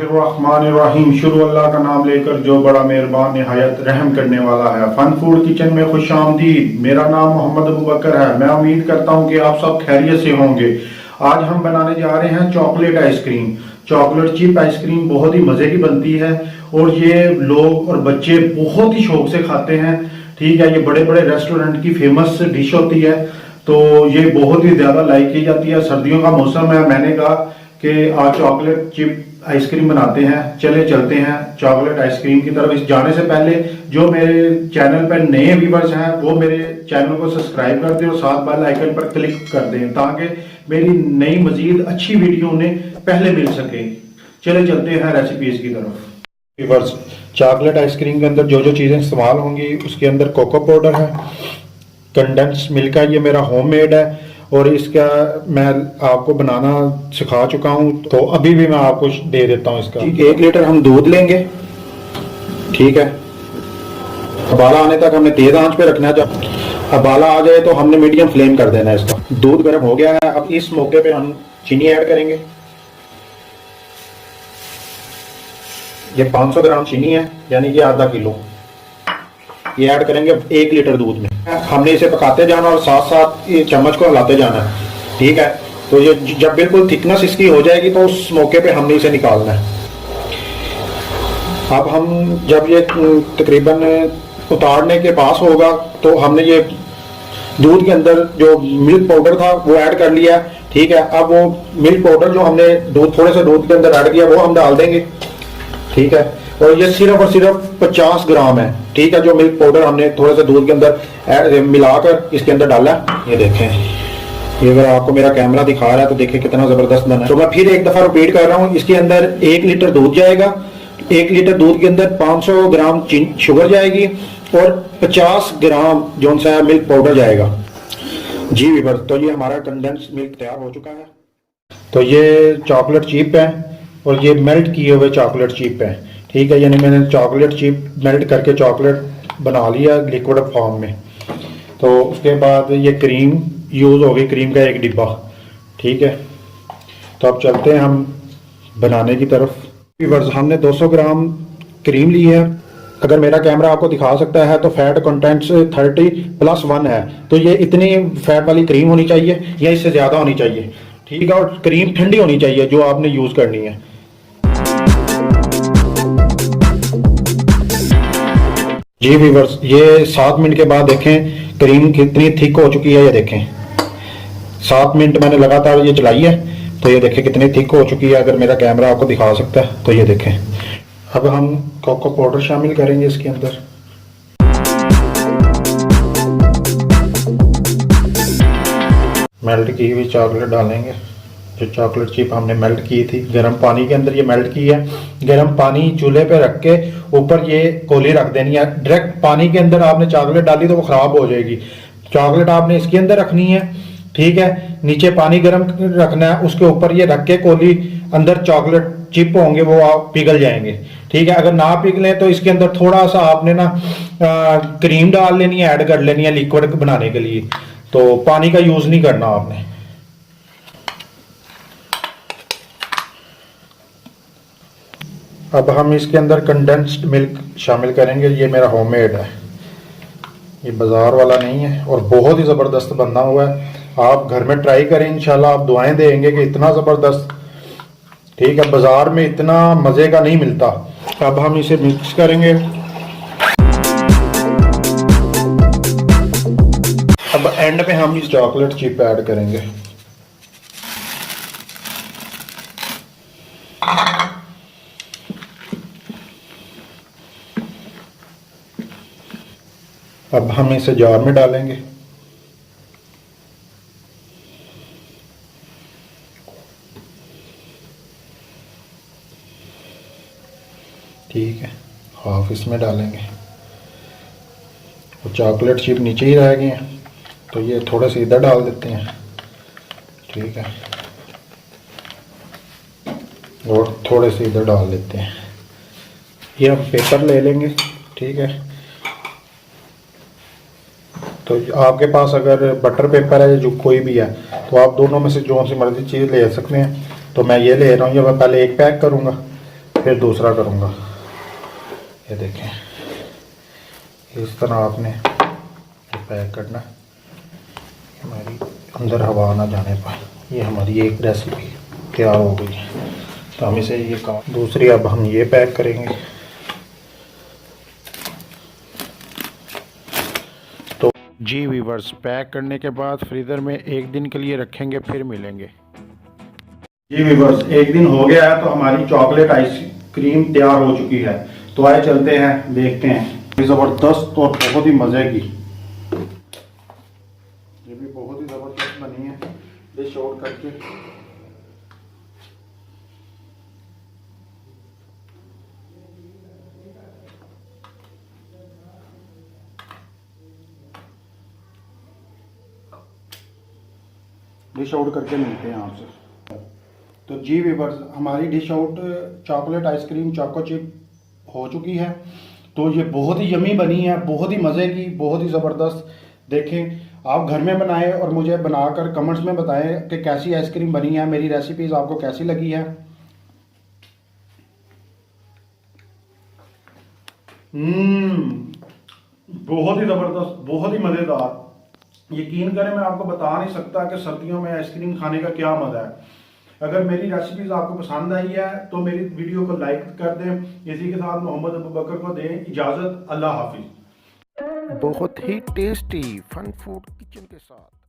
बिस्मिल्लाहिर्रहमानिर्रहीम। शुरू अल्लाह का नाम लेकर जो बड़ा मेहरबान निहायत रहम करने वाला है। फन फूड किचन में खुश आमदीद। मेरा नाम मोहम्मद अबू बकर है। मैं उम्मीद करता हूँ कि आप सब खैरियत से होंगे। आज हम बनाने जा रहे हैं chocolate ice cream. Chocolate chip ice cream बहुत ही मज़े की बनती है और ये लोग और बच्चे बहुत ही शौक से खाते हैं। ठीक है, ये बड़े बड़े रेस्टोरेंट की फेमस डिश होती है, तो ये बहुत ही ज़्यादा लाइक की जाती है। सर्दियों का मौसम है, मैंने कहा कि आज चॉकलेट चिप आइसक्रीम बनाते हैं। चले चलते हैं चॉकलेट आइसक्रीम की तरफ। इस जाने से पहले जो मेरे चैनल पर नए व्यूवर्स हैं वो मेरे चैनल को सब्सक्राइब कर दें और साथ बेल आइकन पर क्लिक कर दें ताकि मेरी नई मजीद अच्छी वीडियो उन्हें पहले मिल सके। चले चलते हैं रेसिपीज की तरफ। व्यूवर्स, चॉकलेट आइसक्रीम के अंदर जो जो चीज़ें इस्तेमाल होंगी उसके अंदर कोको पाउडर है, कंडेंस मिल्क है, ये मेरा होममेड है और इसका मैं आपको बनाना सिखा चुका हूँ, तो अभी भी मैं आपको दे देता हूँ इसका। 1 लीटर हम दूध लेंगे। ठीक है, उबाला आने तक हमने तेज आंच पे रखना है। जब उबाला आ जाए तो हमने मीडियम फ्लेम कर देना है इसका। दूध गर्म हो गया है, अब इस मौके पे हम चीनी ऐड करेंगे। ये 500 ग्राम चीनी है, यानी कि आधा किलो। ये ऐड करेंगे 1 लीटर दूध में। हमने इसे पकाते जाना और साथ साथ ये चम्मच को हिलाते जाना है। ठीक है, तो ये जब बिल्कुल थिकनेस इसकी हो जाएगी तो उस मौके पे हमने इसे निकालना है। अब हम जब ये तकरीबन उतारने के पास होगा तो हमने ये दूध के अंदर जो मिल्क पाउडर था वो ऐड कर लिया। ठीक है, अब वो मिल्क पाउडर जो हमने थोड़े से दूध के अंदर ऐड किया वो हम डाल देंगे। ठीक है, और ये सिर्फ और सिर्फ 50 ग्राम है। ठीक है, जो मिल्क पाउडर हमने थोड़े से दूध के अंदर मिलाकर इसके अंदर डाला। ये देखें, ये अगर आपको मेरा कैमरा दिखा रहा है तो देखिए कितना जबरदस्त बना है। तो मैं फिर एक दफा रिपीट कर रहा हूँ, इसके अंदर 1 लीटर दूध जाएगा। 1 लीटर दूध के अंदर 500 ग्राम शुगर जाएगी और 50 ग्राम जो सा मिल्क पाउडर जाएगा। जी वीवर, तो ये हमारा कंडेंस मिल्क तैयार हो चुका है। तो ये चॉकलेट चिप है और ये मेल्ट किए हुए चॉकलेट चिप है। ठीक है, यानी मैंने चॉकलेट चिप मेल्ट करके चॉकलेट बना लिया लिक्विड फॉर्म में। तो उसके बाद ये क्रीम यूज़ हो गई, क्रीम का 1 डिब्बा। ठीक है, तो अब चलते हैं हम बनाने की तरफ। व्यूअर्स, हमने 200 ग्राम क्रीम ली है। अगर मेरा कैमरा आपको दिखा सकता है तो फैट कंटेंट्स 30+1 है, तो ये इतनी फैट वाली क्रीम होनी चाहिए या इससे ज़्यादा होनी चाहिए। ठीक है, और क्रीम ठंडी होनी चाहिए जो आपने यूज़ करनी है। जी व्यूअर्स, ये 7 मिनट के बाद देखें क्रीम कितनी थिक हो चुकी है। ये देखें 7 मिनट मैंने लगातार ये चलाई है, तो ये देखें कितनी थिक हो चुकी है। अगर मेरा कैमरा आपको दिखा सकता है तो ये देखें। अब हम कोको पाउडर शामिल करेंगे इसके अंदर। मेल्ट की हुई चॉकलेट डालेंगे, जो चॉकलेट चिप हमने मेल्ट की थी गर्म पानी के अंदर। ये मेल्ट की है, गर्म पानी चूल्हे पे रख के ऊपर ये कोली रख देनी है। डायरेक्ट पानी के अंदर आपने चॉकलेट डाली तो वो खराब हो जाएगी। चॉकलेट आपने इसके अंदर रखनी है। ठीक है, नीचे पानी गर्म रखना है, उसके ऊपर ये रख के कोली अंदर चॉकलेट चिप होंगे वो आप पिघल जाएंगे। ठीक है, अगर ना पिघले तो इसके अंदर थोड़ा सा आपने ना क्रीम डाल लेनी है, ऐड कर लेनी है लिक्विड बनाने के लिए। तो पानी का यूज नहीं करना आपने। अब हम इसके अंदर कंडेंस्ड मिल्क शामिल करेंगे। ये मेरा होममेड है, ये बाजार वाला नहीं है और बहुत ही ज़बरदस्त बना हुआ है। आप घर में ट्राई करें, इंशाल्लाह आप दुआएं देंगे कि इतना ज़बरदस्त। ठीक है, बाजार में इतना मज़े का नहीं मिलता। अब हम इसे मिक्स करेंगे। अब एंड पे हम इस चॉकलेट चिप ऐड करेंगे। अब हम इसे जार में डालेंगे। ठीक है, हाफ इसमें डालेंगे। वो चॉकलेट चिप नीचे ही रह गए हैं तो ये थोड़े से इधर डाल देते हैं। ठीक है, और थोड़े से इधर डाल देते हैं। ये हम पेपर ले लेंगे। ठीक है, तो आपके पास अगर बटर पेपर है जो कोई भी है तो आप दोनों में से जो सी मर्जी चीज़ ले सकते हैं। तो मैं ये ले रहा हूँ, ये मैं पहले एक पैक करूँगा। फिर दूसरा करूँगा। ये देखें, इस तरह आपने पैक करना, हमारी अंदर हवा ना जाने पाए। ये हमारी एक रेसिपी तैयार हो गई है। तो हम इसे ये काम, दूसरी अब हम ये पैक करेंगे। तो जी वीवर्स, पैक करने के बाद फ्रीज़र में एक दिन के लिए रखेंगे, फिर मिलेंगे। जी वीवर्स, एक दिन हो गया है तो हमारी चॉकलेट आइसक्रीम तैयार हो चुकी है। तो आए चलते हैं, देखते हैं। ज़बरदस्त और बहुत ही मज़े की, ये भी बहुत ही ज़बरदस्त बनी है। डिश आउट करके मिलते हैं आपसे। तो जी वीवर्स, हमारी dish out chocolate ice cream choco chip हो चुकी है। तो ये बहुत ही यमी बनी है, बहुत ही मज़े की, बहुत ही ज़बरदस्त। देखें, आप घर में बनाएं और मुझे बनाकर कमेंट्स में बताएं कि कैसी आइसक्रीम बनी है, मेरी रेसिपीज़ आपको कैसी लगी है। बहुत ही ज़बरदस्त, बहुत ही मज़ेदार। यकीन करें, मैं आपको बता नहीं सकता कि सर्दियों में आइसक्रीम खाने का क्या मज़ा है। अगर मेरी रेसिपीज़ आपको पसंद आई है तो मेरी वीडियो को लाइक कर दें। इसी के साथ मोहम्मद अबू बकर को दें इजाज़त। अल्लाह हाफिज़। बहुत ही टेस्टी फन फूड किचन के साथ।